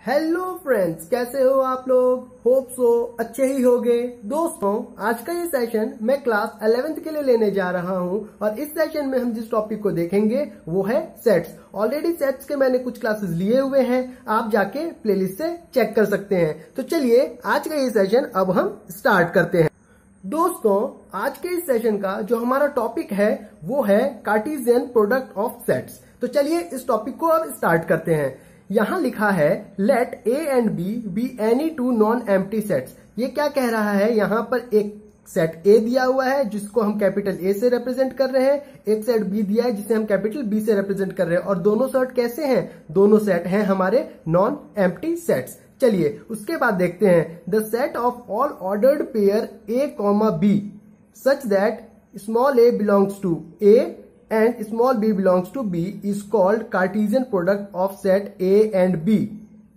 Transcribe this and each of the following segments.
Hello friends, कैसे हो आप लोग। होप सो अच्छे ही होंगे। दोस्तों, आज का ये सेशन मैं क्लास 11th के लिए लेने जा रहा हूं और इस सेशन में हम जिस टॉपिक को देखेंगे वो है सेट्स। ऑलरेडी सेट्स के मैंने कुछ क्लासेस लिए हुए हैं, आप जाके प्लेलिस्ट से चेक कर सकते हैं। तो चलिए आज का ये सेशन अब हम स्टार्ट करते हैं। दोस्तों, आज के इस सेशन का जो हमारा टॉपिक है वो है कार्टेशियन प्रोडक्ट ऑफ सेट्स। तो चलिए इस टॉपिक को अब स्टार्ट करते हैं। यहां लिखा है let A and B any two non empty sets. ये क्या कह रहा है, यहां पर एक सेट ए दिया हुआ है जिसको हम कैपिटल ए से रिप्रेजेंट कर रहे हैं, एक सेट बी दिया है जिसे हम कैपिटल बी से रिप्रेजेंट कर रहे हैं, और दोनों सेट कैसे हैं, दोनों सेट हैं हमारे नॉन एम्प्टी सेट्स। चलिए उसके बाद देखते हैं the set of all ordered pair A comma B such that small a belongs to A and small b belongs to b is called Cartesian product of set A and B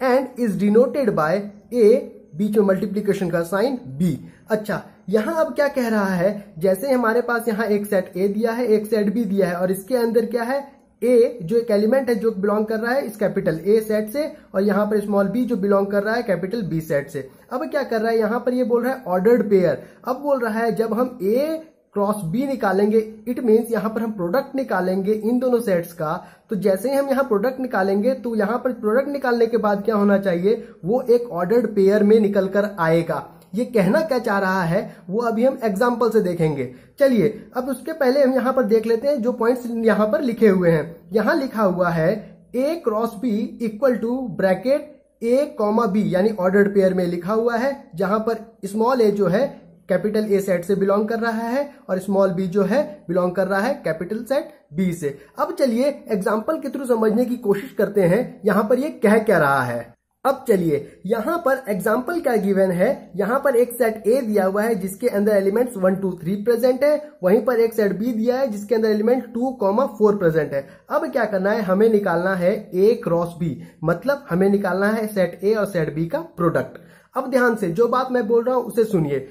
and is denoted by A, बीच में multiplication का sign B। अच्छा, यहां अब क्या कह रहा है, जैसे हमारे पास यहां एक सेट A दिया है, एक सेट B दिया है, और इसके अंदर क्या है, A जो एक एलिमेंट है जो बिलोंग कर रहा है इस कैपिटल A सेट से, और यहां पर स्मॉल b जो बिलोंग कर रहा है कैपिटल B सेट से। अब क्या कर रहा है, यहां पर ये बोल रहा है ऑर्डर्ड पेयर। अब बोल रहा है जब हम A क्रॉस बी निकालेंगे, इट मीन्स यहां पर हम प्रोडक्ट निकालेंगे इन दोनों सेट्स का। तो जैसे ही हम यहां प्रोडक्ट निकालेंगे तो यहां पर प्रोडक्ट निकालने के बाद क्या होना चाहिए, वो एक ऑर्डर्ड पेयर में निकल कर आएगा। ये कहना क्या चाह रहा है वो अभी हम एग्जाम्पल से देखेंगे। चलिए अब उसके पहले हम यहां पर देख लेते हैं जो पॉइंट्स यहां पर लिखे हुए हैं। यहां लिखा हुआ है A cross B equal to bracket A comma B, यानी ऑर्डर्ड पेयर में लिखा हुआ है, जहां पर स्मॉल ए जो है कैपिटल ए सेट से बिलोंग कर रहा है और स्मॉल बी जो है बिलोंग कर रहा है कैपिटल सेट बी से। अब चलिए एग्जांपल के थ्रू समझने की कोशिश करते हैं यहां पर ये कह क्या रहा है। अब चलिए यहां पर एग्जांपल क्या गिवन है, यहां पर एक सेट ए दिया हुआ है जिसके अंदर एलिमेंट्स 1 2 3 प्रेजेंट है, वहीं पर एक सेट बी दिया है जिसके अंदर एलिमेंट 2 4 प्रेजेंट है। अब क्या करना है, हमें निकालना है ए क्रॉस बी, मतलब हमें निकालना है सेट ए और सेट बी का प्रोडक्ट। अब ध्यान से जो बात मैं बोल रहा हूं उसे सुनिए।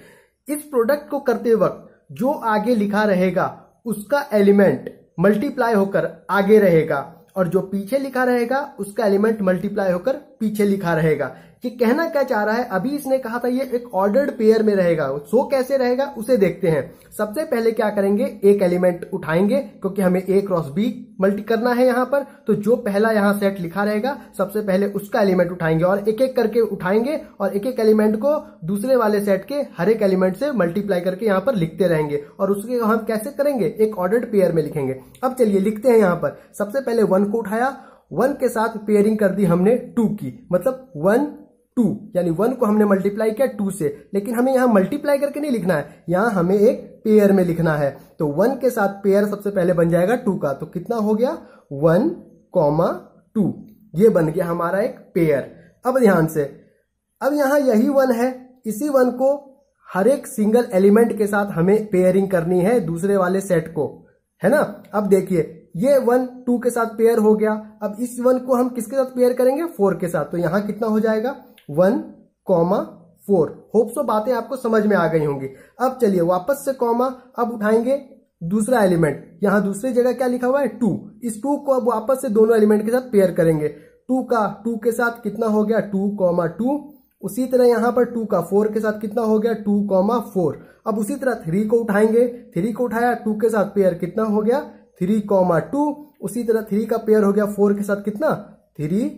इस प्रोडक्ट को करते वक्त जो आगे लिखा रहेगा उसका एलिमेंट मल्टीप्लाई होकर आगे रहेगा, और जो पीछे लिखा रहेगा उसका एलिमेंट मल्टीप्लाई होकर पीछे लिखा रहेगा। ये कहना क्या चाह रहा है, अभी इसने कहा था ये एक ऑर्डर्ड पेयर में रहेगा, सो कैसे रहेगा उसे देखते हैं। सबसे पहले क्या करेंगे, एक एलिमेंट उठाएंगे क्योंकि हमें ए क्रॉस बी मल्टी करना है यहां पर। तो जो पहला यहां सेट लिखा रहेगा सबसे पहले उसका एलिमेंट उठाएंगे, और एक एक करके उठाएंगे और एक एक एलिमेंट को दूसरे वाले सेट के हर एक एलिमेंट से मल्टीप्लाई करके यहां पर लिखते रहेंगे, और उसके हम कैसे करेंगे, एक ऑर्डर्ड पेयर में लिखेंगे। अब चलिए लिखते हैं। यहां पर सबसे पहले 1 को उठाया, 1 के साथ पेयरिंग कर दी हमने 2 की, मतलब 1 2, यानी 1 को हमने मल्टीप्लाई किया 2 से, लेकिन हमें यहां मल्टीप्लाई करके नहीं लिखना है, यहां हमें एक पेयर में लिखना है। तो 1 के साथ पेयर सबसे पहले बन जाएगा 2 का, तो कितना हो गया 1 2, ये बन गया हमारा एक पेयर। अब ध्यान से, अब यहां यही 1 है, इसी 1 को हर एक सिंगल एलिमेंट के साथ हमें पेयरिंग करनी है दूसरे वाले सेट को, है ना। अब देखिए ये 1 2 के साथ पेयर हो गया, अब इस 1 को हम किसके साथ पेयर करेंगे, 4 के साथ। तो यहां कितना हो जाएगा 1 4। होप सो बातें आपको समझ में आ गई होंगी। अब चलिए वापस से कॉमा, अब उठाएंगे दूसरा एलिमेंट, यहां दूसरी जगह क्या लिखा हुआ है 2, इस 2 को अब वापस से दोनों एलिमेंट के साथ पेयर करेंगे। 2 का 2 के साथ कितना हो गया 2 2, उसी तरह यहां पर 2 का 4 के साथ कितना हो गया 2 4। अब उसी तरह 3 को उठाएंगे, 3 को उठाया 2 के साथ पेयर कितना हो गया 3 2, उसी तरह 3 का पेयर हो गया 4 के साथ कितना 3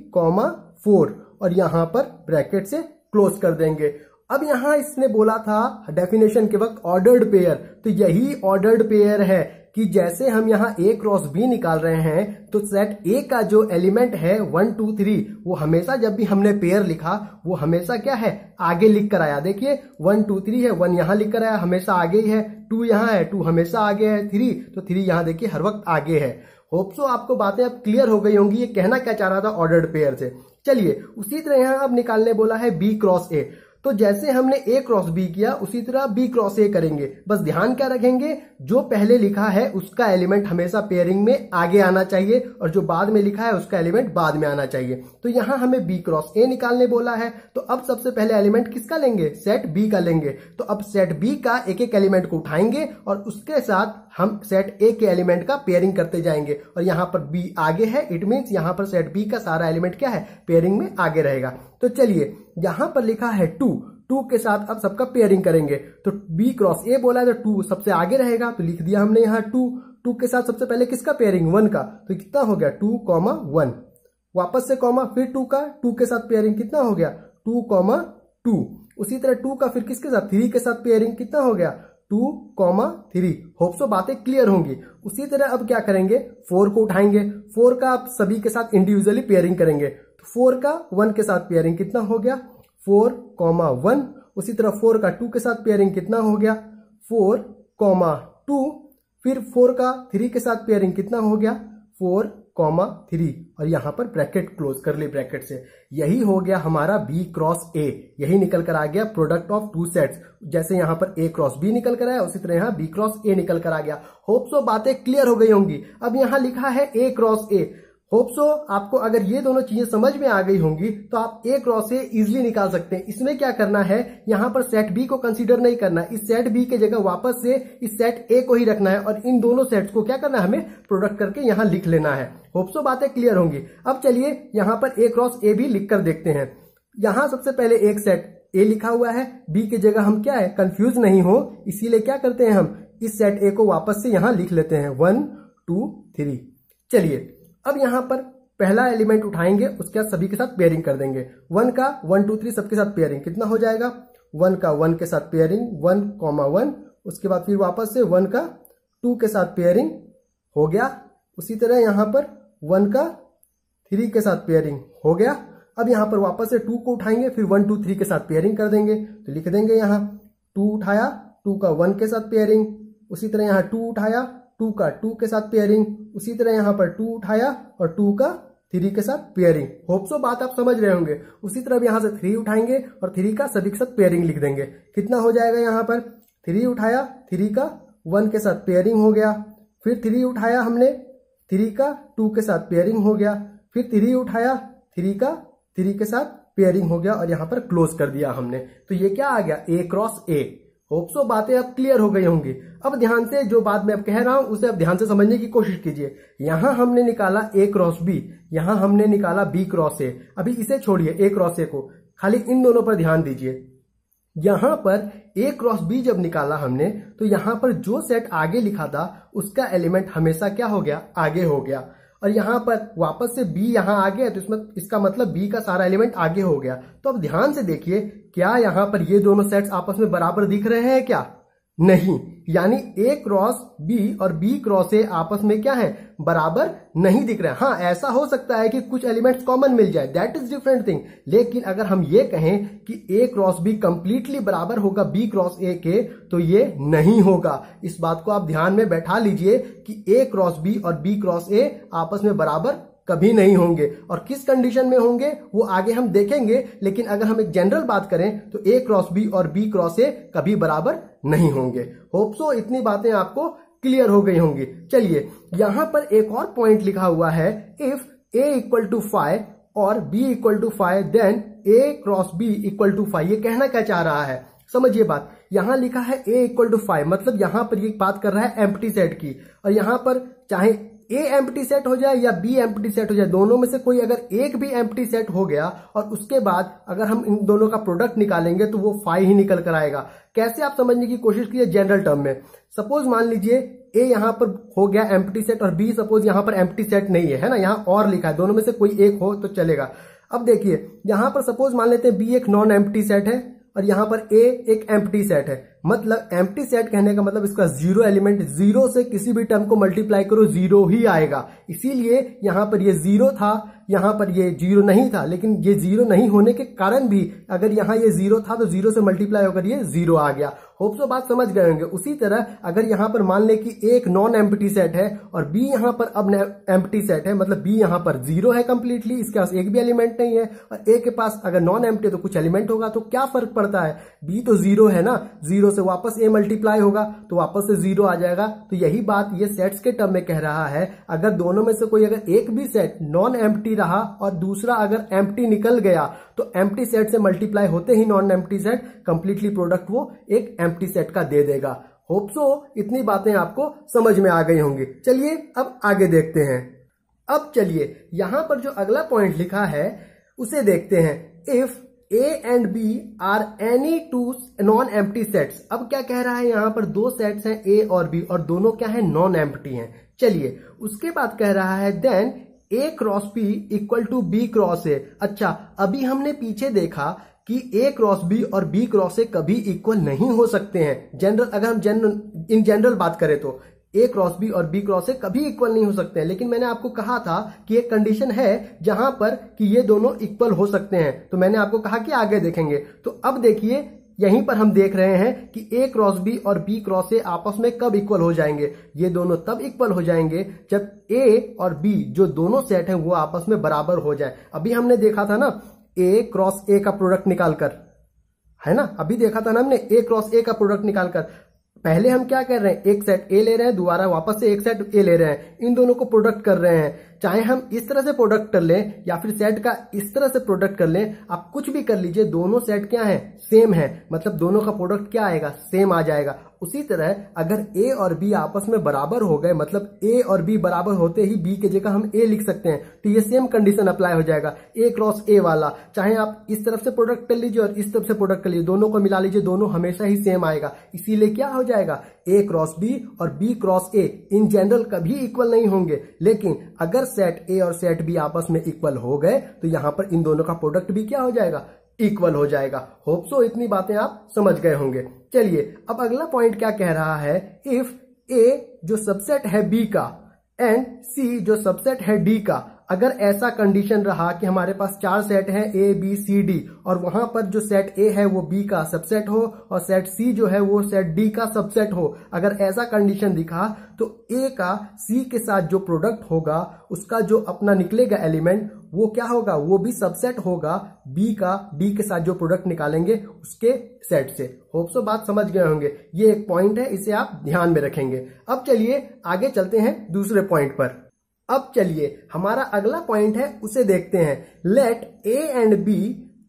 4, और यहां पर ब्रैकेट से क्लोज कर देंगे। अब यहां इसने बोला था डेफिनेशन के वक्त ऑर्डर्ड पेयर, तो यही ऑर्डर्ड पेयर है कि जैसे हम यहां ए क्रॉस बी निकाल रहे हैं तो सेट ए का जो एलिमेंट है 1 2 3 वो हमेशा जब भी हमने पेयर लिखा वो हमेशा क्या है, आगे लिख कर आया। देखिए 1 2 3 है, 1 यहां लिख कर आया, हमेशा आगे ही है, 2 यहां है, 2 हमेशा आगे है, 3 तो 3 यहां देखिए हर वक्त आगे है। होप सो आपको बातें अब क्लियर हो गई होंगी, ये कहना क्या चाह रहा था ऑर्डर्ड पेयर से। चलिए उसी तरह यहां अब निकालने बोला है बी क्रॉस ए, तो जैसे हमने A क्रॉस B किया उसी तरह B क्रॉस A करेंगे। बस ध्यान क्या रखेंगे, जो पहले लिखा है उसका एलिमेंट हमेशा पेयरिंग में आगे आना चाहिए और जो बाद में लिखा है उसका एलिमेंट बाद में आना चाहिए। तो यहां हमें B क्रॉस A निकालने बोला है, तो अब सबसे पहले एलिमेंट किसका लेंगे, सेट B का लेंगे। तो अब सेट B का एक एक एलिमेंट को उठाएंगे और उसके साथ हम सेट A के एलिमेंट का पेयरिंग करते जाएंगे और यहां पर B आगे है, इट मींस यहां पर सेट B का सारा एलिमेंट क्या है, पेयरिंग में आगे रहेगा। तो चलिए यहां पर लिखा है 2 के साथ अब सबका पेयरिंग करेंगे। तो B क्रॉस A बोला है तो 2 सबसे आगे रहेगा, तो लिख दिया हमने यहाँ 2 के साथ सबसे पहले किसका पेयरिंग, 1 का। तो कितना हो गया 2, 1, वापस से कॉमा, फिर 2 का 2 के साथ पेयरिंग कितना हो गया 2, 2। उसी तरह 2 का फिर किसके साथ, 3 के साथ पेयरिंग कितना हो गया 2, 3। होप सो बातें क्लियर होंगी। उसी तरह अब क्या करेंगे, 4 को उठाएंगे, 4 का आप सभी के साथ इंडिविजुअली पेयरिंग करेंगे। तो 4 का 1 के साथ पेयरिंग कितना हो गया 4, 1। उसी तरह 4 का 2 के साथ पेयरिंग कितना हो गया 4, 2। फिर 4 का 3 के साथ पेयरिंग कितना हो गया 4, 3 और यहां पर ब्रैकेट क्लोज कर ली ब्रैकेट से। यही हो गया हमारा B क्रॉस A, यही निकल कर आ गया प्रोडक्ट ऑफ 2 सेट्स। जैसे यहां पर A क्रॉस B निकल कर आया उसी तरह यहां B क्रॉस A निकल कर आ गया। होप सो बातें क्लियर हो गई होंगी। अब यहां लिखा है A cross A, hope so आपको अगर ये दोनों चीजें समझ में आ गई होंगी तो आप A क्रॉस A इजिली निकाल सकते हैं। इसमें क्या करना है, यहां पर सेट B को कंसीडर नहीं करना, इस सेट B के जगह वापस से इस सेट A को ही रखना है और इन दोनों सेट्स को क्या करना है, हमें प्रोडक्ट करके यहां लिख लेना है। होप सो बातें क्लियर होंगी। अब चलिए यहां पर A क्रॉस A भी लिख कर देखते हैं। यहां सबसे पहले एक सेट A लिखा हुआ है, B की जगह हम क्या है, कंफ्यूज नहीं हो, इसीलिए क्या करते हैं, हम इस सेट A को वापस से यहां लिख लेते हैं 1, 2, 3। चलिए अब यहां पर पहला एलिमेंट उठाएंगे, उसके बाद सभी के साथ पेयरिंग कर देंगे। 1 का 1, 2, 3 सबके साथ पेयरिंग कितना हो जाएगा, 1 का 1 के साथ पेयरिंग 1, 1। उसके बाद फिर वापस से 1 का 2 के साथ पेयरिंग हो गया। उसी तरह यहां पर 1 का 3 के साथ पेयरिंग हो गया। अब यहां पर वापस से 2 को उठाएंगे, फिर 1, 2, 3 के साथ पेयरिंग कर देंगे। तो लिख देंगे यहां 2 उठाया, 2 का 1 के साथ पेयरिंग। उसी तरह यहां 2 उठाया, 2 का 2 के साथ पेयरिंग। उसी तरह यहां पर 2 उठाया और 2 का 3 के साथ पेयरिंग। होप सो बात आप समझ रहे होंगे। उसी तरह यहां से 3 उठाएंगे और 3 का सभी के साथ पेयरिंग लिख देंगे। कितना हो जाएगा, यहां पर 3 उठाया, 3 का 1 के साथ पेयरिंग हो गया। फिर 3 उठाया हमने, 3 का 2 के साथ पेयरिंग हो गया। फिर 3 उठाया, 3 का 3 के साथ पेयरिंग हो गया और यहां पर क्लोज कर दिया हमने। तो ये क्या आ गया, A cross A। Hope so बातें अब क्लियर हो गई होंगी। अब ध्यान से जो बात मैं अब कह रहा हूं उसे अब ध्यान से समझने की कोशिश कीजिए। यहां हमने निकाला A क्रॉस B, यहां हमने निकाला B क्रॉस A। अभी इसे छोड़िए A क्रॉस A को, खाली इन दोनों पर ध्यान दीजिए। यहां पर A क्रॉस B जब निकाला हमने तो यहां पर जो सेट आगे लिखा था उसका एलिमेंट हमेशा क्या हो गया, आगे हो गया। और यहां पर वापस से B यहां आ गया तो इसमें इसका मतलब B का सारा एलिमेंट आगे हो गया। तो अब ध्यान से देखिए, क्या यहां पर ये दोनों सेट्स आपस में बराबर दिख रहे हैं क्या, नहीं, यानी A क्रॉस B और B क्रॉस A आपस में क्या है, बराबर नहीं दिख रहे हैं। हाँ, ऐसा हो सकता है कि कुछ एलिमेंट्स कॉमन मिल जाए, दैट इज डिफरेंट थिंग। लेकिन अगर हम ये कहें कि A क्रॉस B कंप्लीटली बराबर होगा B क्रॉस A के, तो ये नहीं होगा। इस बात को आप ध्यान में बैठा लीजिए कि A क्रॉस B और B क्रॉस A आपस में बराबर कभी नहीं होंगे। और किस कंडीशन में होंगे वो आगे हम देखेंगे, लेकिन अगर हम एक जनरल बात करें तो A क्रॉस B और B क्रॉस A कभी बराबर नहीं होंगे। होप सो इतनी बातें आपको क्लियर हो गई होंगी। चलिए यहां पर एक और पॉइंट लिखा हुआ है, इफ A इक्वल टू 5 और B equal to 5 then A cross B equal to 5। ये कहना क्या चाह रहा है, समझिए बात। यहां लिखा है A इक्वल टू 5, मतलब यहां पर ये बात कर रहा है एम्प्टी सेट की। और यहां पर चाहे A एम्प्टी सेट हो जाए या B एम्प्टी सेट हो जाए, दोनों में से कोई अगर एक भी एम्प्टी सेट हो गया और उसके बाद अगर हम इन दोनों का प्रोडक्ट निकालेंगे तो वो 5 ही निकल कर आएगा। कैसे, आप समझने की कोशिश कीजिए जनरल टर्म में। सपोज मान लीजिए A यहां पर हो गया एम्प्टी सेट और B सपोज यहां पर एम्प्टी सेट नहीं है ना, यहां और लिखा है, दोनों में से कोई एक हो तो चलेगा। अब देखिए यहां पर सपोज मान लेते हैं B एक नॉन एम्प्टी सेट है और यहां पर A एक एम्प्टी सेट है। मतलब एम्प्टी सेट कहने का मतलब इसका जीरो एलिमेंट, जीरो से किसी भी टर्म को मल्टीप्लाई करो जीरो ही आएगा। इसीलिए यहां पर ये जीरो था, यहां पर ये जीरो नहीं था, लेकिन ये जीरो नहीं होने के कारण भी अगर यहां ये जीरो था तो जीरो से मल्टीप्लाई होकर ये जीरो आ गया। होप सो बात समझ गए होंगे। उसी तरह अगर यहाँ पर मान ले कि एक नॉन एम्प्टी सेट है और बी यहाँ पर अब एम्प्टी सेट है, मतलब बी यहाँ पर जीरो है कंप्लीटली, इसके पास एक भी एलिमेंट नहीं है, और ए के पास अगर नॉन एम्प्टी है तो कुछ एलिमेंट होगा, तो क्या फर्क पड़ता है, बी तो जीरो है ना, जीरो से वापस ए मल्टीप्लाई होगा तो वापस से जीरो आ जाएगा। तो यही बात ये सेट्स के टर्म में कह रहा है, अगर दोनों में से कोई अगर एक भी सेट नॉन एम्प्टी रहा और दूसरा अगर एम्प्टी निकल गया तो एम्प्टी सेट से मल्टीप्लाई होते ही non empty set completely product वो एक एम्प्टी सेट का दे देगा। होप सो इतनी बातें आपको समझ में आ गई होंगी। चलिए अब आगे देखते हैं। अब चलिए यहां पर जो अगला पॉइंट लिखा है उसे देखते हैं। If A and B are any two non empty sets. अब क्या कह रहा है, यहां पर दो सेट्स हैं A और B और दोनों क्या है, नॉन एम्प्टी हैं। चलिए उसके बाद कह रहा है then A cross B equal to B cross A। अच्छा, अभी हमने पीछे देखा कि A क्रॉस B और B क्रॉस A कभी इक्वल नहीं हो सकते हैं। जनरल अगर हम इन जनरल बात करें तो A क्रॉस B और B क्रॉस A कभी इक्वल नहीं हो सकते हैं, लेकिन मैंने आपको कहा था कि एक कंडीशन है जहां पर कि ये दोनों इक्वल हो सकते हैं, तो मैंने आपको कहा कि आगे देखेंगे। तो अब देखिए यहीं पर हम देख रहे हैं कि A क्रॉस B और B क्रॉस A आपस में कब इक्वल हो जाएंगे। ये दोनों तब इक्वल हो जाएंगे जब A और B जो दोनों सेट हैं वो आपस में बराबर हो जाए। अभी हमने देखा था ना A क्रॉस A का प्रोडक्ट निकालकर, है ना, अभी देखा था ना हमने A क्रॉस A का प्रोडक्ट निकालकर। पहले हम क्या कर रहे हैं, एक सेट A ले रहे हैं, दोबारा वापस से एक सेट A ले रहे हैं, इन दोनों को प्रोडक्ट कर रहे हैं। चाहे हम इस तरह से प्रोडक्ट कर लें या फिर सेट का इस तरह से प्रोडक्ट कर लें, आप कुछ भी कर लीजिए, दोनों सेट क्या है, सेम है, मतलब दोनों का प्रोडक्ट क्या आएगा, सेम आ जाएगा। उसी तरह अगर A और B आपस में बराबर हो गए, मतलब A और B बराबर होते ही B की जगह हम A लिख सकते हैं, तो ये सेम कंडीशन अप्लाई हो जाएगा A क्रॉस A वाला। चाहे आप इस तरफ से प्रोडक्ट कर लीजिए और इस तरफ से प्रोडक्ट कर लीजिए, दोनों को मिला लीजिए, दोनों हमेशा ही सेम आएगा। इसीलिए क्या हो जाएगा, A क्रॉस B और B cross A in general कभी इक्वल नहीं होंगे, लेकिन अगर सेट A और सेट B आपस में इक्वल हो गए तो यहां पर इन दोनों का प्रोडक्ट भी क्या हो जाएगा, इक्वल हो जाएगा। होप सो इतनी बातें आप समझ गए होंगे। चलिए अब अगला पॉइंट क्या कह रहा है, इफ A जो सबसेट है B का एंड C जो सबसेट है D का, अगर ऐसा कंडीशन रहा कि हमारे पास चार सेट हैं A B C D और वहां पर जो सेट A है वो B का सबसेट हो और सेट C जो है वो सेट D का सबसेट हो, अगर ऐसा कंडीशन दिखा तो A का C के साथ जो प्रोडक्ट होगा उसका जो अपना निकलेगा एलिमेंट वो क्या होगा, वो भी सबसेट होगा B का D के साथ जो प्रोडक्ट निकालेंगे उसके सेट से। होप सो बात समझ गए होंगे। ये एक पॉइंट है, इसे आप ध्यान में रखेंगे। अब चलिए आगे चलते हैं दूसरे पॉइंट पर। अब चलिए हमारा अगला पॉइंट है उसे देखते हैं। Let A and B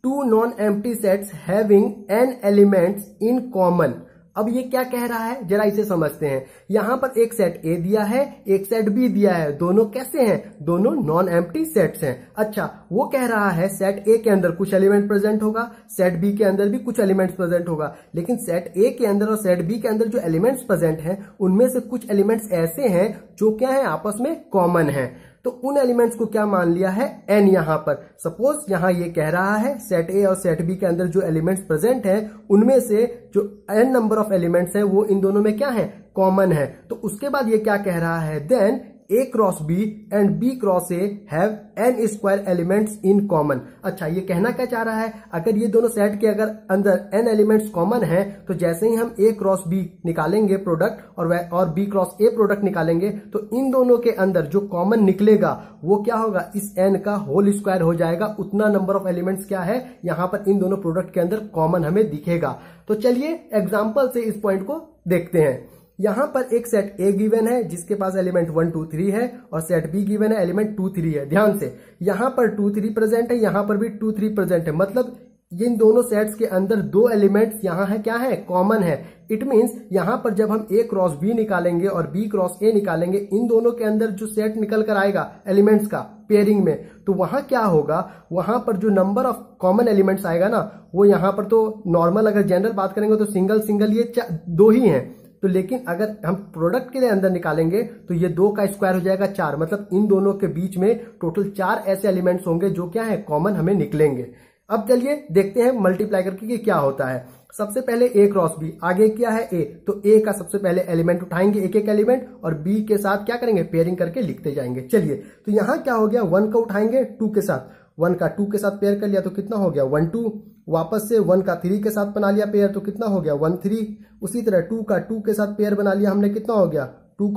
two non empty sets having n elements in common. अब ये क्या कह रहा है, जरा इसे समझते हैं। यहां पर एक सेट A दिया है, एक सेट B दिया है, दोनों कैसे हैं, दोनों नॉन एम्प्टी सेट्स हैं। अच्छा, वो कह रहा है सेट A के अंदर कुछ एलिमेंट प्रेजेंट होगा, सेट B के अंदर भी कुछ एलिमेंट्स प्रेजेंट होगा, लेकिन सेट A के अंदर और सेट B के अंदर जो एलिमेंट्स प्रेजेंट हैं उनमें से कुछ एलिमेंट्स ऐसे हैं जो क्या है, आपस में कॉमन है। तो उन एलिमेंट्स को क्या मान लिया है, n। यहां पर सपोज यहां ये कह रहा है सेट A और सेट B के अंदर जो एलिमेंट्स प्रेजेंट हैं उनमें से जो n नंबर ऑफ एलिमेंट्स हैं वो इन दोनों में क्या है, कॉमन है। तो उसके बाद ये क्या कह रहा है, then A cross B and B cross A have n square elements in common. अच्छा, ये कहना क्या चाह रहा है, अगर ये दोनों सेट के अगर अंदर n एलिमेंट्स कॉमन है तो जैसे ही हम A क्रॉस B निकालेंगे प्रोडक्ट और B क्रॉस A प्रोडक्ट निकालेंगे तो इन दोनों के अंदर जो कॉमन निकलेगा वो क्या होगा, इस n का होल स्क्वायर हो जाएगा। उतना नंबर ऑफ एलिमेंट्स क्या है यहाँ पर इन दोनों प्रोडक्ट के अंदर कॉमन हमें दिखेगा। तो चलिए एग्जाम्पल से इस पॉइंट को देखते हैं। यहां पर एक सेट A गिवन है जिसके पास एलिमेंट 1 2 3 है और सेट B गिवन है एलिमेंट 2 3 है। ध्यान से यहां पर 2 3 प्रेजेंट है, यहां पर भी 2 3 प्रेजेंट है, मतलब इन दोनों सेट्स के अंदर दो एलिमेंट्स यहां है, क्या है, कॉमन है। इट मींस यहां पर जब हम A क्रॉस B निकालेंगे और B क्रॉस A निकालेंगे, इन दोनों के अंदर जो सेट निकल कर आएगा एलिमेंट्स का पेयरिंग में, तो वहां क्या होगा, वहां पर जो नंबर ऑफ कॉमन एलिमेंट्स आएगा ना वो यहां पर तो नॉर्मल अगर जनरल बात करेंगे तो सिंगल ये दो ही हैं, तो लेकिन अगर हम प्रोडक्ट के लिए अंदर निकालेंगे तो ये 2 का स्क्वायर हो जाएगा 4, मतलब इन दोनों के बीच में टोटल 4 ऐसे एलिमेंट्स होंगे जो क्या है, कॉमन हमें निकलेंगे। अब चलिए देखते हैं मल्टीप्लाई करके कि क्या होता है। सबसे पहले A क्रॉस B, आगे क्या है A, तो A का सबसे पहले एलिमेंट उठाएंगे एक एक एलिमेंट और B के साथ क्या करेंगे, पेयरिंग करके लिखते जाएंगे। चलिए तो यहां क्या हो गया, 1 का उठाएंगे 2 के साथ, 1 का 2 के साथ पेयर कर लिया तो कितना हो गया 1 2, वापस से 1 का 3 के साथ बना लिया पेयर, तो कितना हो गया 1 3। उसी तरह 2 का 2 के साथ पेयर बना लिया हमने, कितना हो गया 2,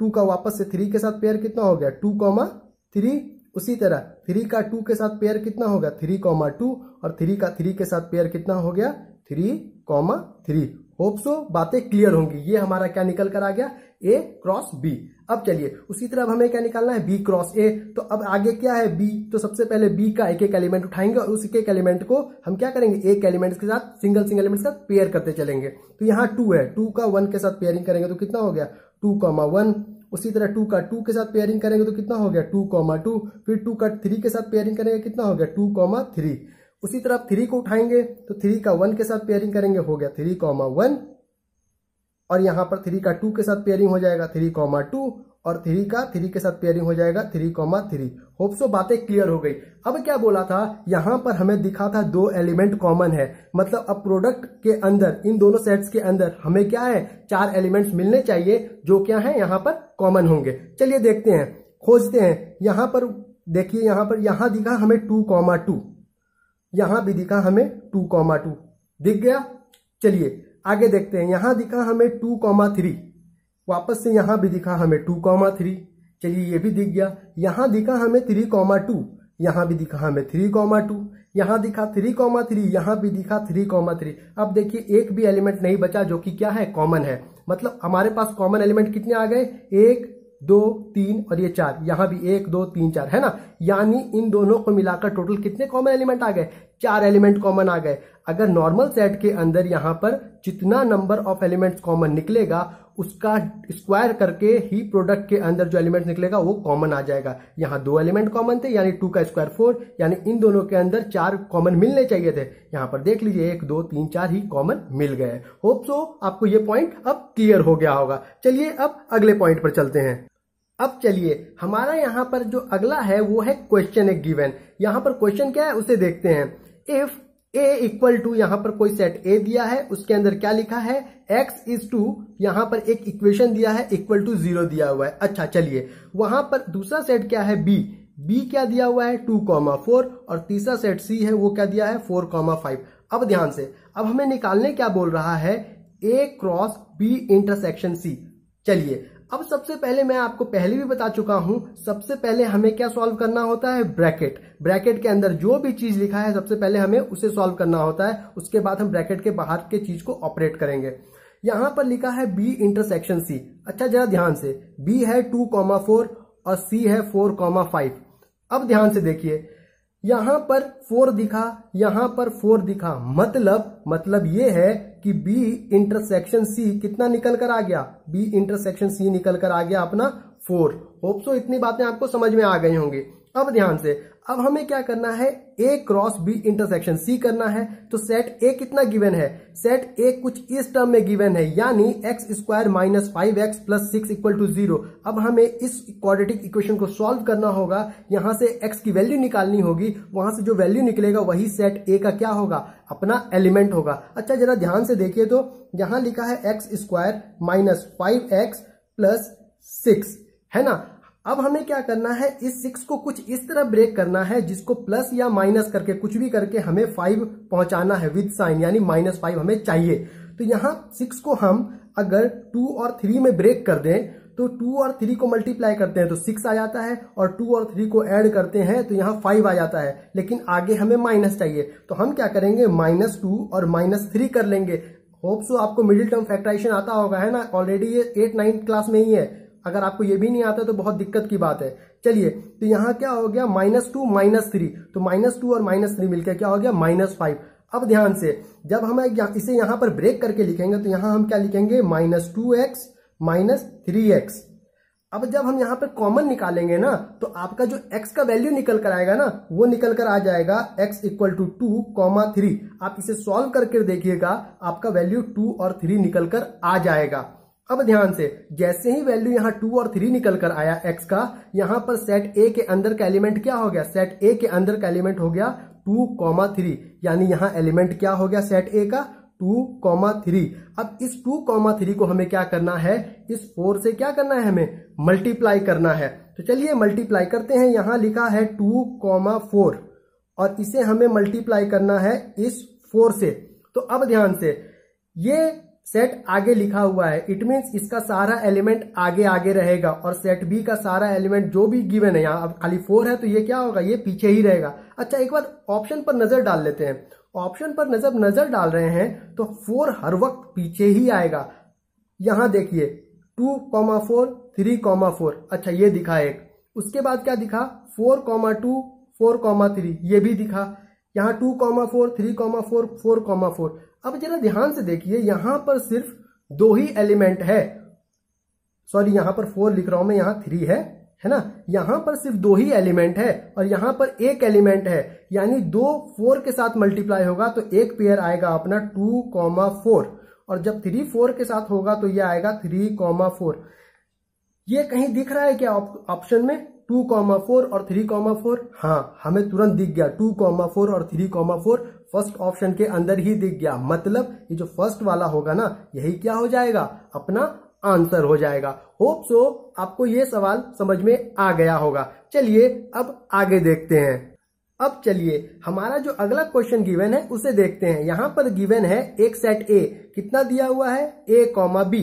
2 का वापस से 3 के साथ पेयर कितना हो गया 2, 3। उसी तरह 3 का 2 के साथ पेयर कितना हो गया 3, 2 और 3 का 3 के साथ पेयर कितना हो गया 3, 3। होप सो बातें क्लियर होंगी। ये हमारा क्या निकल कर आ गया A क्रॉस B। अब चलिए उसी तरह अब हमें क्या निकालना है B क्रॉस A। तो अब आगे क्या है B, तो सबसे पहले B का एक एक एलिमेंट उठाएंगे और उसी एक एलिमेंट को हम क्या करेंगे एक एलिमेंट के साथ सिंगल एलिमेंट के साथ पेयर करते चलेंगे। तो यहाँ 2 है, 2 का 1 के साथ पेयरिंग करेंगे तो कितना हो गया 2, 1। उसी तरह 2 का 2 के साथ पेयरिंग करेंगे तो कितना हो गया 2, 2। फिर 2 का 3 के साथ पेयरिंग करेंगे कितना हो गया 2, 3। उसी तरह 3 को उठाएंगे तो 3 का 1 के साथ पेयरिंग करेंगे हो गया 3, 1। और यहां पर 3 का 2 के साथ पेयरिंग हो जाएगा 3, 2 और 3 का 3 के साथ पेयरिंग हो जाएगा 3, 3। होप सो बातें क्लियर हो गई। अब क्या बोला था, यहां पर हमें दिखा था 2 एलिमेंट कॉमन है, मतलब अब प्रोडक्ट के अंदर इन दोनों सेट्स के अंदर हमें क्या है 4 एलिमेंट्स मिलने चाहिए जो क्या है यहां पर कॉमन होंगे। चलिए देखते हैं, खोजते हैं। यहां पर देखिए, यहां दिखा हमें 2, 2, यहां भी दिखा हमें 2, 2 दिख गया। चलिए आगे देखते हैं, यहां दिखा हमें 2, 3, वापस से यहां भी दिखा हमें 2, 3। चलिए ये भी दिख गया। यहां दिखा हमें 3, 2, यहां भी दिखा हमें 3, 2, यहां दिखा 3, 3, यहां भी दिखा 3, 3। अब देखिए एक भी एलिमेंट नहीं बचा जो कि क्या है कॉमन है, मतलब हमारे पास कॉमन एलिमेंट कितने आ गए 1, 2, 3 और ये 4, यहां भी 1, 2, 3, 4 है ना। यानी इन दोनों को मिलाकर टोटल कितने कॉमन एलिमेंट आ गए 4 एलिमेंट कॉमन आ गए। अगर नॉर्मल सेट के अंदर यहां पर जितना नंबर ऑफ एलिमेंट्स कॉमन निकलेगा उसका स्क्वायर करके ही प्रोडक्ट के अंदर जो एलिमेंट निकलेगा वो कॉमन आ जाएगा। यहां 2 एलिमेंट कॉमन थे यानी 2 का स्क्वायर 4, यानी इन दोनों के अंदर 4 कॉमन मिलने चाहिए थे। यहां पर देख लीजिए 1, 2, 3, 4 ही कॉमन मिल गए। होप सो आपको ये पॉइंट अब क्लियर हो गया होगा। चलिए अब अगले पॉइंट पर चलते हैं। अब चलिए हमारा यहां पर जो अगला है वो है क्वेश्चन एक गिवन। यहां पर क्वेश्चन क्या है उसे देखते हैं। इफ a इक्वल टू, यहां पर कोई सेट a दिया है, उसके अंदर क्या लिखा है x इज टू, यहां पर एक इक्वेशन दिया है इक्वल टू 0 दिया हुआ है। अच्छा चलिए वहां पर दूसरा सेट क्या है b क्या दिया हुआ है 2, 4 और तीसरा सेट c है वो क्या दिया है 4, 5। अब ध्यान से, अब हमें निकालने क्या बोल रहा है a cross b intersection c। चलिए अब सबसे पहले मैं आपको पहले भी बता चुका हूं, सबसे पहले हमें क्या सॉल्व करना होता है ब्रैकेट के अंदर जो भी चीज लिखा है सबसे पहले हमें उसे सॉल्व करना होता है, उसके बाद हम ब्रैकेट के बाहर के चीज को ऑपरेट करेंगे। यहां पर लिखा है b इंटरसेक्शन c। अच्छा जरा ध्यान से, b है 2, 4 और c है 4, 5। अब ध्यान से देखिए, यहां पर 4 दिखा, यहां पर 4 दिखा, मतलब ये है कि B इंटरसेक्शन C कितना निकल कर आ गया B इंटरसेक्शन C निकल कर आ गया अपना 4। होप सो इतनी बातें आपको समझ में आ गई होंगी। अब ध्यान से, अब हमें क्या करना है A cross B intersection C करना है। तो सेट A कितना गिवन है, सेट A कुछ इस टर्म में गिवन है यानी x² minus 5x plus 6 equal to 0। अब हमें इस क्वाड्रेटिक इक्वेशन को सॉल्व करना होगा, यहां से x की वैल्यू निकालनी होगी, वहां से जो वैल्यू निकलेगा वही सेट A का क्या होगा अपना एलिमेंट होगा। अच्छा जरा ध्यान से देखिए, तो यहां लिखा है x² माइनस 5x प्लस 6 है ना। अब हमें क्या करना है, इस 6 को कुछ इस तरह ब्रेक करना है जिसको प्लस या माइनस करके कुछ भी करके हमें 5 पहुंचाना है विद साइन, यानी -5 हमें चाहिए। तो यहां 6 को हम अगर 2 और 3 में ब्रेक कर दें तो 2 और 3 को मल्टीप्लाई करते हैं तो 6 आ जाता है और 2 और 3 को ऐड करते हैं तो यहाँ 5 आ जाता है, लेकिन आगे हमें माइनस चाहिए। तो हम क्या करेंगे -2 और -3 कर लेंगे। होप सो आपको मिडिल टर्म फैक्टराइजेशन आता होगा है ना, ऑलरेडी ये 8-9 क्लास में ही है। अगर आपको ये भी नहीं आता तो बहुत दिक्कत की बात है। चलिए तो यहाँ क्या हो गया -2 -3, तो -2 और -3 मिलकर क्या हो गया -5। अब ध्यान से, जब हम इसे यहाँ पर ब्रेक करके लिखेंगे तो यहाँ हम क्या लिखेंगे -2x -3x। अब जब हम यहाँ पर कॉमन निकालेंगे ना तो आपका जो x का वैल्यू निकल कर आएगा ना वो निकल कर आ जाएगा x इक्वल टू 2, 3। आप इसे सॉल्व करके देखिएगा, आपका वैल्यू 2 और 3 निकल कर आ जाएगा। अब ध्यान से, जैसे ही वैल्यू यहाँ 2 और 3 निकल कर आया x का, यहाँ पर सेट A के अंदर का एलिमेंट क्या हो गया, सेट A के अंदर का एलिमेंट हो गया 2, 3, यानी यहाँ एलिमेंट क्या हो गया सेट A का 2, 3। अब इस 2, 3 को हमें क्या करना है, इस 4 से क्या करना है, हमें मल्टीप्लाई करना है। तो चलिए मल्टीप्लाई करते हैं। यहाँ लिखा है 2, 4 और इसे हमें मल्टीप्लाई करना है इस 4 से। तो अब ध्यान से, ये सेट आगे लिखा हुआ है, इट मीन्स इसका सारा एलिमेंट आगे आगे रहेगा और सेट बी का सारा एलिमेंट जो भी गिवन है, यहाँ अब खाली 4 है तो ये क्या होगा, ये पीछे ही रहेगा। अच्छा, एक बार ऑप्शन पर नजर डाल लेते हैं। ऑप्शन पर नजर डाल रहे हैं तो 4 हर वक्त पीछे ही आएगा। यहां देखिए 2,4 3,4, अच्छा ये दिखा एक। उसके बाद क्या दिखा, 4,2 4,3, ये भी दिखा। यहाँ 2,4 3,4 4,4। अब जरा ध्यान से देखिए, यहां पर सिर्फ 2 ही एलिमेंट है, सॉरी यहां पर 4 लिख रहा हूं मैं, यहां 3 है ना। यहां पर सिर्फ 2 ही एलिमेंट है और यहां पर एक एलिमेंट है, यानी 2 4 के साथ मल्टीप्लाई होगा तो एक पेयर आएगा अपना 2,4, और जब 3 4 के साथ होगा तो ये आएगा 3,4। ये कहीं दिख रहा है क्या ऑप्शन में 2,4 और 3,4? हाँ, हमें तुरंत दिख गया 2,4 और 3,4 फर्स्ट ऑप्शन के अंदर ही दिख गया। मतलब ये जो फर्स्ट वाला होगा ना, यही क्या हो जाएगा, अपना आंसर हो जाएगा। होप सो आपको ये सवाल समझ में आ गया होगा। चलिए अब आगे देखते हैं। अब चलिए हमारा जो अगला क्वेश्चन गिवन है उसे देखते हैं। यहां पर गिवन है एक सेट ए, कितना दिया हुआ है, a, b।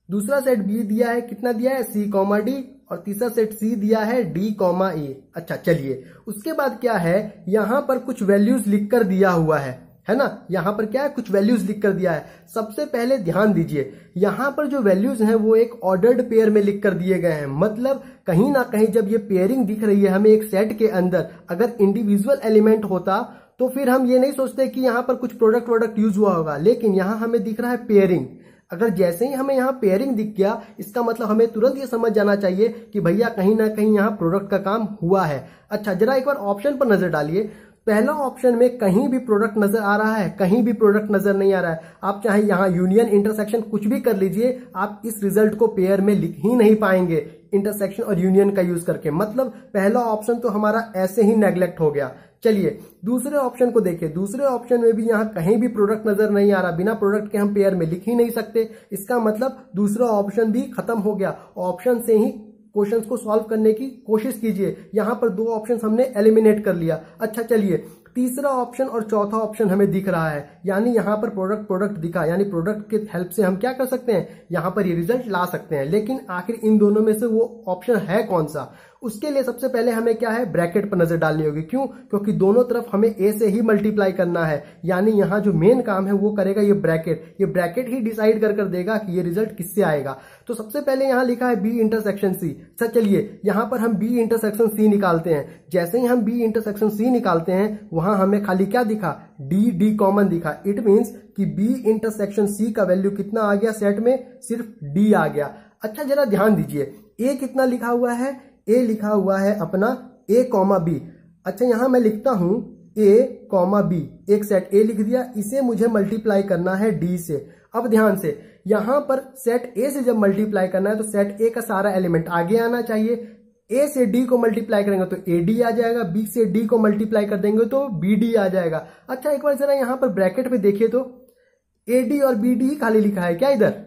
दूसरा सेट बी दिया है, कितना दिया है, c, d, और तीसरा सेट सी दिया है d, a। अच्छा चलिए, उसके बाद क्या है, यहां पर कुछ वैल्यूज लिखकर दिया हुआ है ना। यहां पर क्या है, कुछ वैल्यूज लिख कर दिया है। सबसे पहले ध्यान दीजिए, यहां पर जो वैल्यूज हैं वो एक ऑर्डर्ड पेयर में लिख कर दिए गए हैं। मतलब कहीं ना कहीं जब ये पेयरिंग दिख रही है हमें एक सेट के अंदर, अगर इंडिविजुअल एलिमेंट होता तो फिर हम ये नहीं सोचते कि यहां पर कुछ प्रोडक्ट यूज हुआ होगा, लेकिन यहां हमें दिख रहा है पेयरिंग। अगर जैसे ही हमें यहाँ पेयरिंग दिख गया, इसका मतलब हमें तुरंत ये समझ जाना चाहिए कि भैया कहीं ना कहीं यहाँ प्रोडक्ट का काम हुआ है। अच्छा, जरा एक बार ऑप्शन पर नजर डालिए। पहला ऑप्शन में कहीं भी प्रोडक्ट नजर आ रहा है, कहीं भी प्रोडक्ट नजर नहीं आ रहा है। आप चाहे यहाँ यूनियन इंटरसेक्शन कुछ भी कर लीजिए, आप इस रिजल्ट को पेयर में लिख ही नहीं पाएंगे इंटरसेक्शन और यूनियन का यूज करके। मतलब पहला ऑप्शन तो हमारा ऐसे ही नेग्लेक्ट हो गया। चलिए दूसरे ऑप्शन को देखिए। दूसरे ऑप्शन में भी यहाँ कहीं भी प्रोडक्ट नजर नहीं आ रहा, बिना प्रोडक्ट के हम पेयर में लिख ही नहीं सकते। इसका मतलब दूसरा ऑप्शन भी खत्म हो गया। ऑप्शन से ही क्वेश्चंस को सॉल्व करने की कोशिश कीजिए। यहां पर 2 ऑप्शन हमने एलिमिनेट कर लिया। अच्छा चलिए, तीसरा ऑप्शन और चौथा ऑप्शन हमें दिख रहा है, यानी यहां पर प्रोडक्ट दिखा, यानी प्रोडक्ट के हेल्प से हम क्या कर सकते हैं, यहां पर ये रिजल्ट ला सकते हैं। लेकिन आखिर इन दोनों में से वो ऑप्शन है कौन सा, उसके लिए सबसे पहले हमें क्या है, ब्रैकेट पर नजर डालनी होगी। क्यों? क्योंकि दोनों तरफ हमें ए से ही मल्टीप्लाई करना है, यानी यहां जो मेन काम है वो करेगा ये ब्रैकेट। ये ब्रैकेट ही डिसाइड कर देगा कि ये रिजल्ट किससे आएगा। तो सबसे पहले यहां लिखा है बी इंटरसेक्शन सी। अच्छा चलिए, यहां पर हम बी इंटरसेक्शन सी निकालते हैं। जैसे ही हम बी इंटरसेक्शन सी निकालते हैं, वहां हमें खाली क्या दिखा, डी कॉमन दिखा। इट मीन्स कि बी इंटरसेक्शन सी का वैल्यू कितना आ गया, सेट में सिर्फ डी आ गया। अच्छा जरा ध्यान दीजिए, ए कितना लिखा हुआ है, ए लिखा हुआ है अपना a, b। अच्छा यहां मैं लिखता हूं a, b, एक सेट a लिख दिया, इसे मुझे मल्टीप्लाई करना है d से। अब ध्यान से, यहां पर सेट a से जब मल्टीप्लाई करना है तो सेट a का सारा एलिमेंट आगे आना चाहिए। a से d को मल्टीप्लाई करेंगे तो ad आ जाएगा, b से d को मल्टीप्लाई कर देंगे तो bd आ जाएगा। अच्छा एक बार जरा यहां पर ब्रैकेट में देखिए तो ad और bd ही खाली लिखा है क्या इधर?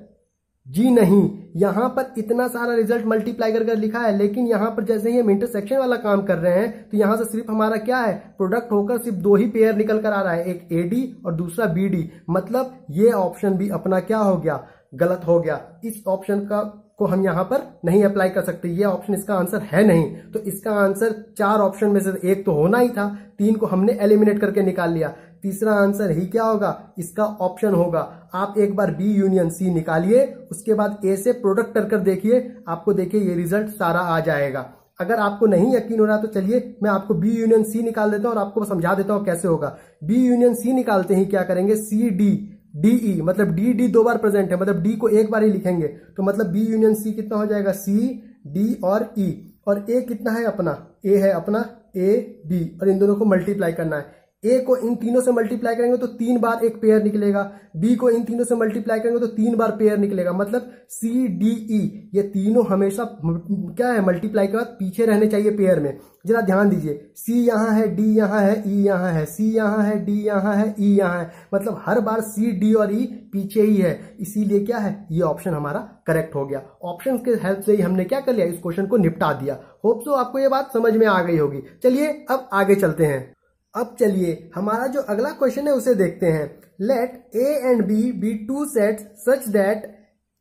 जी नहीं, यहां पर इतना सारा रिजल्ट मल्टीप्लाई कर लिखा है, लेकिन यहां पर जैसे ही हम इंटरसेक्शन वाला काम कर रहे हैं तो यहां से सिर्फ हमारा क्या है, प्रोडक्ट होकर सिर्फ 2 ही पेयर निकल कर आ रहा है, एक एडी और दूसरा बीडी। मतलब ये ऑप्शन भी अपना क्या हो गया, गलत हो गया। इस ऑप्शन को हम यहां पर नहीं अप्लाई कर सकते, ये ऑप्शन इसका आंसर है नहीं। तो इसका आंसर 4 ऑप्शन में से एक तो होना ही था, 3 को हमने एलिमिनेट करके निकाल लिया। तीसरा आंसर ही क्या होगा, इसका ऑप्शन होगा। आप एक बार बी यूनियन सी निकालिए, उसके बाद ए से प्रोडक्ट कर देखिए, आपको देखिए ये रिजल्ट सारा आ जाएगा। अगर आपको नहीं यकीन हो रहा तो चलिए मैं आपको बी यूनियन सी निकाल देता हूं और आपको समझा देता हूं कैसे होगा। बी यूनियन सी निकालते ही क्या करेंगे, सी डी डी ई, मतलब डी डी 2 बार प्रेजेंट है, मतलब डी को एक बार ही लिखेंगे, तो मतलब बी यूनियन सी कितना हो जाएगा, सी डी और ई। और ए कितना है अपना, ए है अपना ए बी, और इन दोनों को मल्टीप्लाई करना है। ए को इन तीनों से मल्टीप्लाई करेंगे तो 3 बार एक पेयर निकलेगा, बी को इन तीनों से मल्टीप्लाई करेंगे तो 3 बार पेयर निकलेगा। मतलब सी डी ई ये तीनों हमेशा क्या है, मल्टीप्लाई के बाद पीछे रहने चाहिए पेयर में। जरा ध्यान दीजिए, सी यहाँ है, डी यहाँ है, ई यहाँ है, सी यहाँ है, डी यहाँ है, ई यहाँ है, मतलब हर बार सी डी और ई पीछे ही है। इसीलिए क्या है, ये ऑप्शन हमारा करेक्ट हो गया। ऑप्शन के हेल्प से ही हमने क्या कर लिया, इस क्वेश्चन को निपटा दिया। होप सो आपको ये बात समझ में आ गई होगी। चलिए अब आगे चलते हैं। अब चलिए हमारा जो अगला क्वेश्चन है उसे देखते हैं। Let A and B be two sets such that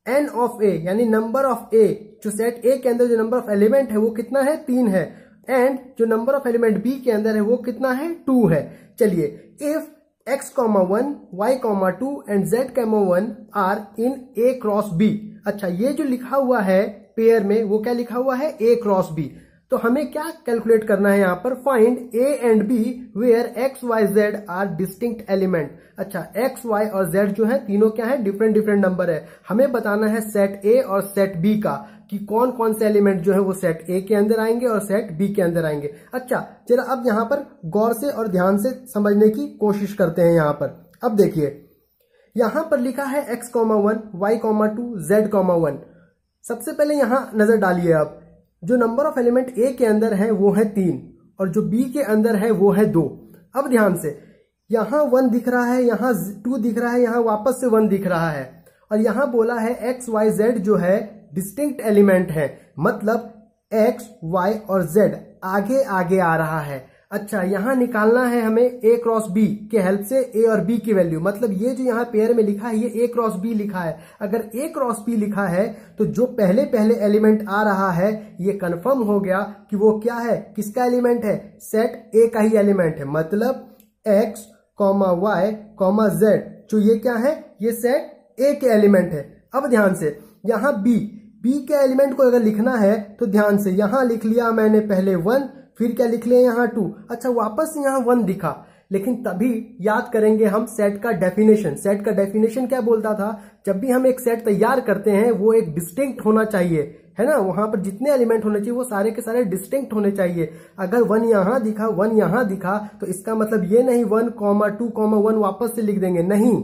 n of A यानी नंबर ऑफ ए, जो सेट ए के अंदर जो नंबर ऑफ एलिमेंट है वो कितना है 3 है, एंड जो नंबर ऑफ एलिमेंट बी के अंदर है वो कितना है 2 है। चलिए if x,1 y,2 and z,1 are in a cross b। अच्छा, ये जो लिखा हुआ है पेयर में वो क्या लिखा हुआ है a क्रॉस b। तो हमें क्या कैलकुलेट करना है यहाँ पर, find a and b where x, y, z are distinct element. अच्छा, x, y और z जो है तीनों क्या है, डिफरेंट नंबर है। हमें बताना है सेट a और सेट b का कि कौन कौन से एलिमेंट जो है वो सेट a के अंदर आएंगे और सेट b के अंदर आएंगे। अच्छा, चलो अब यहाँ पर गौर से और ध्यान से समझने की कोशिश करते हैं। यहाँ पर अब देखिए, यहाँ पर लिखा है x,1 y,2 z,1। सबसे पहले यहाँ नजर डालिए। अब जो नंबर ऑफ एलिमेंट a के अंदर है वो है 3 और जो b के अंदर है वो है 2। अब ध्यान से, यहाँ 1 दिख रहा है, यहाँ 2 दिख रहा है, यहाँ वापस से 1 दिख रहा है, और यहाँ बोला है x, y, z जो है डिस्टिंक्ट एलिमेंट है, मतलब x, y और z आगे आगे आ रहा है। अच्छा, यहाँ निकालना है हमें a क्रॉस b के हेल्प से a और b की वैल्यू, मतलब ये जो यहाँ पेयर में लिखा है ये a क्रॉस b लिखा है। अगर a क्रॉस b लिखा है तो जो पहले एलिमेंट आ रहा है ये कंफर्म हो गया कि वो क्या है, किसका एलिमेंट है, सेट a का ही एलिमेंट है, मतलब x, y, z जो ये क्या है, ये सेट a के एलिमेंट है। अब ध्यान से, यहाँ b के एलिमेंट को अगर लिखना है तो ध्यान से यहाँ लिख लिया मैंने पहले 1, फिर क्या लिख लिया यहाँ 2। अच्छा, वापस यहाँ 1 दिखा, लेकिन तभी याद करेंगे हम सेट का डेफिनेशन। सेट का डेफिनेशन क्या बोलता था, जब भी हम एक सेट तैयार करते हैं वो एक डिस्टिंक्ट होना चाहिए, है ना। वहां पर जितने एलिमेंट होने चाहिए वो सारे के सारे डिस्टिंक्ट होने चाहिए। अगर 1 यहाँ दिखा, 1 यहाँ दिखा, तो इसका मतलब ये नहीं 1, 2, 1 वापस से लिख देंगे, नहीं।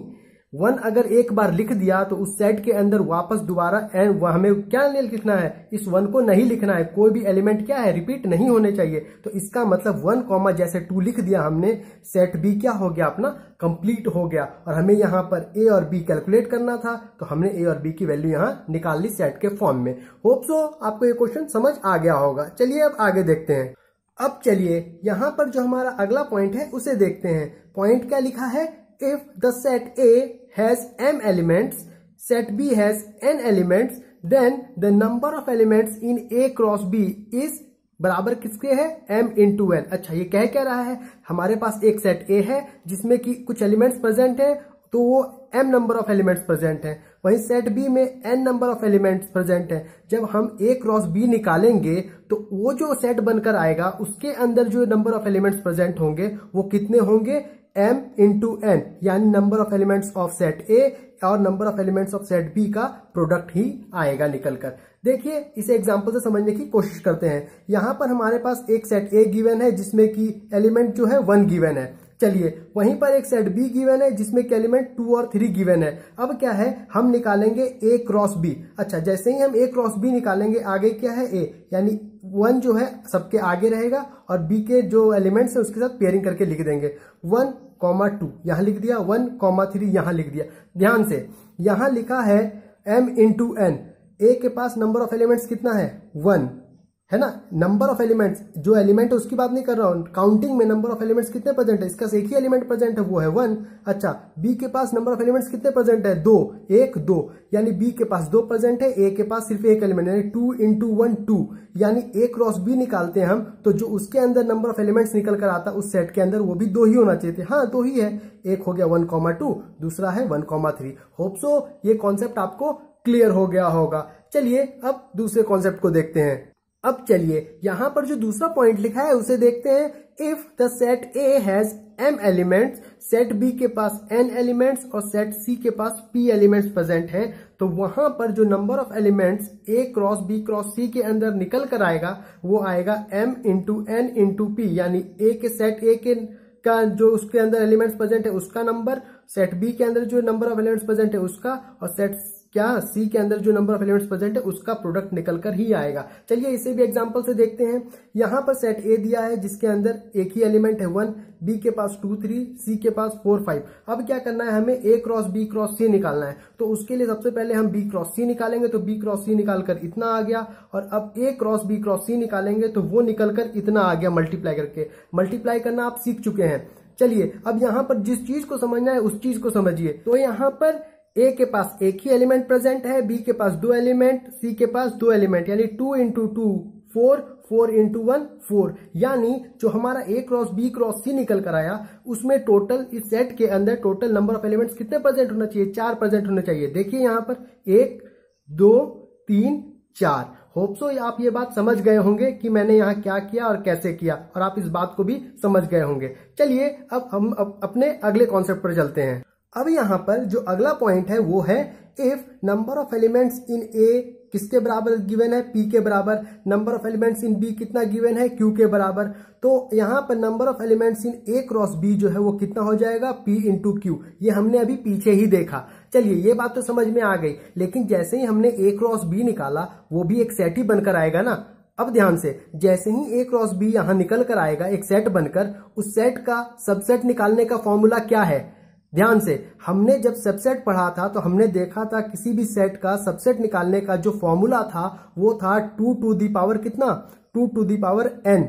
1 अगर एक बार लिख दिया तो उस सेट के अंदर वापस दोबारा एंड हमें क्या लिखना है, इस 1 को नहीं लिखना है। कोई भी एलिमेंट क्या है, रिपीट नहीं होने चाहिए। तो इसका मतलब 1, जैसे 2 लिख दिया हमने, सेट बी क्या हो गया, अपना कंप्लीट हो गया। और हमें यहाँ पर ए और बी कैलकुलेट करना था, तो हमने ए और बी की वैल्यू यहाँ निकाल ली सेट के फॉर्म में। होप सो आपको ये क्वेश्चन समझ आ गया होगा। चलिए अब आगे देखते हैं। अब चलिए यहाँ पर जो हमारा अगला पॉइंट है उसे देखते हैं। पॉइंट क्या लिखा है, if the set A has m elements, set B has n elements, then the number of elements in A cross B is बराबर किसके है, m into n। अच्छा, ये कह क्या रहा है, हमारे पास एक सेट A है जिसमें कि कुछ एलिमेंट्स प्रेजेंट है, तो वो m number of elements present है। वहीं सेट B में n number of elements present है। जब हम A क्रॉस B निकालेंगे तो वो जो सेट बनकर आएगा उसके अंदर जो नंबर ऑफ एलिमेंट्स प्रेजेंट होंगे वो कितने होंगे, m into n, यानी number of elements of set A और number of elements of set B का प्रोडक्ट ही आएगा निकलकर। देखिए, इसे एग्जांपल से समझने की कोशिश करते हैं। यहाँ पर हमारे पास एक सेट A गिवन है जिसमें कि एलिमेंट जो है 1 गिवन है। चलिए, वहीं पर एक सेट B गिवन है जिसमें कि एलिमेंट 2 और 3 गिवन है। अब क्या है, हम निकालेंगे A क्रॉस B। अच्छा, जैसे ही हम A क्रॉस B निकालेंगे, आगे क्या है A, यानी 1 जो है सबके आगे रहेगा और B के जो एलिमेंट्स है उसके साथ पेयरिंग करके लिख देंगे। 1, 2 यहां लिख दिया, 1, 3 यहां लिख दिया। ध्यान से, यहां लिखा है m into n। A के पास नंबर ऑफ एलिमेंट्स कितना है, 1, है ना। नंबर ऑफ एलिमेंट्स, जो एलिमेंट है उसकी बात नहीं कर रहा हूं, काउंटिंग में नंबर ऑफ एलिमेंट्स कितने प्रेजेंट है, इसका एक ही एलिमेंट प्रेजेंट है, वो है 1। अच्छा, B के पास नंबर ऑफ एलिमेंट्स कितने प्रेजेंट है, 2, 1, 2, यानी B के पास 2 प्रेजेंट है, A के पास सिर्फ एक एलिमेंट, यानी 2 into 1 2, यानी A क्रॉस B निकालते हैं हम, तो जो उसके अंदर नंबर ऑफ एलिमेंट्स निकल कर आता उस सेट के अंदर वो भी 2 ही होना चाहिए थे। हाँ, 2 ही है, एक हो गया 1, 2, दूसरा है 1, 3। होप सो ये कॉन्सेप्ट आपको क्लियर हो गया होगा। चलिए अब दूसरे कॉन्सेप्ट को देखते हैं। अब चलिए यहाँ पर जो दूसरा पॉइंट लिखा है उसे देखते हैं। If the set A has m elements, set B के पास n एलिमेंट्स और सेट C के पास p एलिमेंट्स प्रेजेंट है, तो वहां पर जो number of elements A cross B cross C के अंदर निकल कर आएगा वो आएगा m into n into p, यानी A के सेट A के का जो उसके अंदर एलिमेंट्स प्रेजेंट है उसका नंबर, सेट B के अंदर जो नंबर ऑफ एलिमेंट्स प्रेजेंट है उसका, और सेट क्या सी के अंदर जो नंबर ऑफ एलिमेंट्स प्रेजेंट है उसका प्रोडक्ट निकल कर ही आएगा। चलिए इसे भी एग्जांपल से देखते हैं। यहां पर सेट ए दिया है जिसके अंदर एक ही एलिमेंट है 1, बी के पास 2 3, सी के पास 4 5। अब क्या करना है, हमें ए क्रॉस बी क्रॉस सी निकालना है। तो उसके लिए सबसे पहले हम बी क्रॉस सी निकालेंगे, तो बी क्रॉस सी निकालकर इतना आ गया, और अब ए क्रॉस बी क्रॉस सी निकालेंगे तो वो निकलकर इतना आ गया मल्टीप्लाई करके। मल्टीप्लाई करना आप सीख चुके हैं। चलिए अब यहां पर जिस चीज को समझना है उस चीज को समझिए। तो यहां पर ए के पास एक ही एलिमेंट प्रेजेंट है, बी के पास 2 एलिमेंट, सी के पास 2 एलिमेंट, यानी 2 इंटू 2 4, 4 इंटू 1 4। यानी जो हमारा ए क्रॉस बी क्रॉस सी निकल कर आया उसमें टोटल इस सेट के अंदर टोटल नंबर ऑफ एलिमेंट्स कितने प्रेजेंट होना चाहिए, 4 प्रेजेंट होने चाहिए। देखिए यहां पर 1 2 3 4। होप सो आप ये बात समझ गए होंगे कि मैंने यहाँ क्या किया और कैसे किया, और आप इस बात को भी समझ गए होंगे। चलिए अब हम अपने अगले कॉन्सेप्ट पर चलते हैं। अब यहाँ पर जो अगला पॉइंट है वो है if number of elements in A किसके बराबर गिवन है, पी के बराबर। Number of elements in B कितना गिवन है, क्यू के बराबर। तो यहाँ पर number of elements in A cross B जो है वो कितना हो जाएगा, पी इंटू क्यू। ये हमने अभी पीछे ही देखा। चलिए ये बात तो समझ में आ गई, लेकिन जैसे ही हमने ए क्रॉस बी निकाला वो भी एक सेट ही बनकर आएगा ना। अब ध्यान से, जैसे ही ए क्रॉस बी यहां निकल कर आएगा एक सेट बनकर, उस सेट का सबसेट निकालने का फॉर्मूला क्या है। ध्यान से, हमने जब सबसेट पढ़ा था तो हमने देखा था किसी भी सेट का सबसेट निकालने का जो फॉर्मूला था वो था 2 टू दी पावर कितना, 2 to the power n।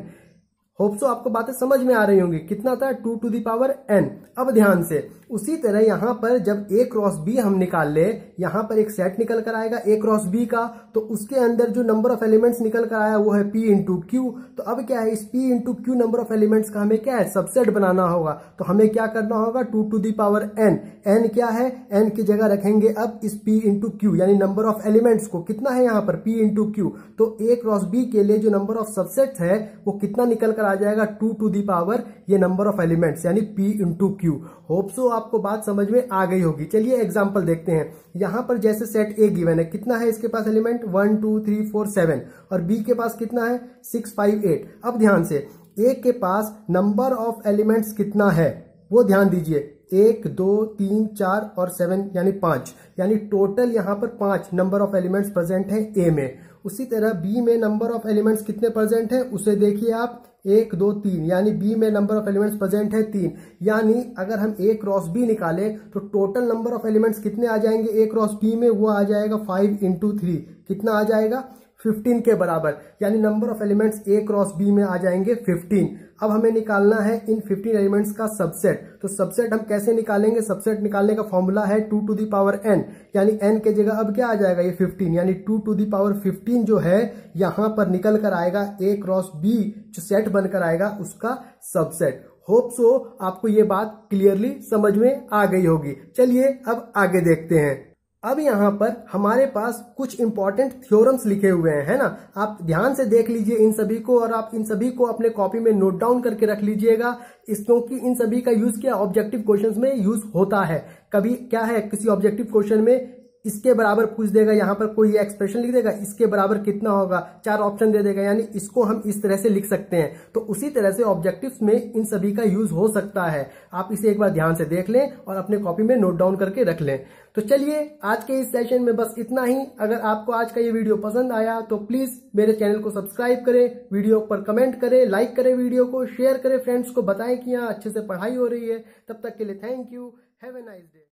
Hope so आपको बातें समझ में आ रही होंगी। कितना था, 2 टू दी पावर n। अब ध्यान से, उसी तरह यहां पर जब a क्रॉस b हम निकाल ले, यहां पर एक सेट निकल कर आएगा a क्रॉस b का, तो उसके अंदर जो नंबर ऑफ एलिमेंट्स निकल कर आया वो है p इंटू क्यू। तो अब क्या है, इस p into Q number of elements का हमें क्या है, सबसेट बनाना होगा। तो हमें क्या करना होगा, 2 to the power n। n क्या है, n की जगह रखेंगे अब इस p इंटू क्यू, यानी नंबर ऑफ एलिमेंट्स को। कितना है यहाँ पर, p इंटू क्यू। तो a क्रॉस b के लिए जो नंबर ऑफ सबसेट्स है वो कितना निकल कर आ जाएगा, 2 टू दी पावर ये नंबर ऑफ एलिमेंट्स, यानी p into Q. Hope so आपको बात समझ में आ गई होगी। चलिए एग्जांपल देखते हैं। यहां पर जैसे सेट ए गिवन है, कितना है इसके पास एलिमेंट, 1 2 3 4 7, और बी के पास कितना है, 6 5 8। अब ध्यान से, ए के पास नंबर ऑफ एलिमेंट्स कितना है वो ध्यान दीजिए, 1 2 3 4 और 7 यानी 5, यानी टोटल यहां पर 5 नंबर ऑफ एलिमेंट्स प्रेजेंट है ए में। उसी तरह बी में नंबर ऑफ एलिमेंट्स कितने प्रेजेंट है उसे देखिए आप, 1 2 3, यानी बी में नंबर ऑफ एलिमेंट्स प्रेजेंट है 3। यानी अगर हम ए क्रॉस बी निकाले तो टोटल नंबर ऑफ एलिमेंट्स कितने आ जाएंगे ए क्रॉस बी में, वो आ जाएगा 5 इंटू 3। कितना आ जाएगा, 15 के बराबर। यानी number of elements A cross B में आ जाएंगे 15। अब हमें निकालना है इन 15 एलिमेंट्स का सबसेट। तो सबसेट हम कैसे निकालेंगे, सबसेट निकालने का फॉर्मूला है 2 टू दी पावर n, यानी n के जगह अब क्या आ जाएगा, ये 15, यानी 2 टू दी पावर 15 जो है यहां पर निकल कर आएगा ए क्रॉस बी जो सेट बनकर आएगा उसका सबसेट। होप सो आपको ये बात क्लियरली समझ में आ गई होगी। चलिए अब आगे देखते हैं। अब यहाँ पर हमारे पास कुछ इंपॉर्टेंट थ्योरम्स लिखे हुए हैं, है ना। आप ध्यान से देख लीजिए इन सभी को, और आप इन सभी को अपने कॉपी में नोट डाउन करके रख लीजिएगा, क्योंकि इन सभी का यूज क्या ऑब्जेक्टिव क्वेश्चंस में यूज होता है। कभी क्या है, किसी ऑब्जेक्टिव क्वेश्चन में इसके बराबर पूछ देगा, यहाँ पर कोई एक्सप्रेशन लिख देगा, इसके बराबर कितना होगा, 4 ऑप्शन दे देगा, यानी इसको हम इस तरह से लिख सकते हैं। तो उसी तरह से ऑब्जेक्टिव्स में इन सभी का यूज हो सकता है। आप इसे एक बार ध्यान से देख लें और अपने कॉपी में नोट डाउन करके रख लें। तो चलिए आज के इस सेशन में बस इतना ही। अगर आपको आज का ये वीडियो पसंद आया तो प्लीज मेरे चैनल को सब्सक्राइब करें, वीडियो पर कमेंट करें, लाइक करें, वीडियो को शेयर करें, फ्रेंड्स को बताएं कि यहाँ अच्छे से पढ़ाई हो रही है। तब तक के लिए thank you, have a nice day.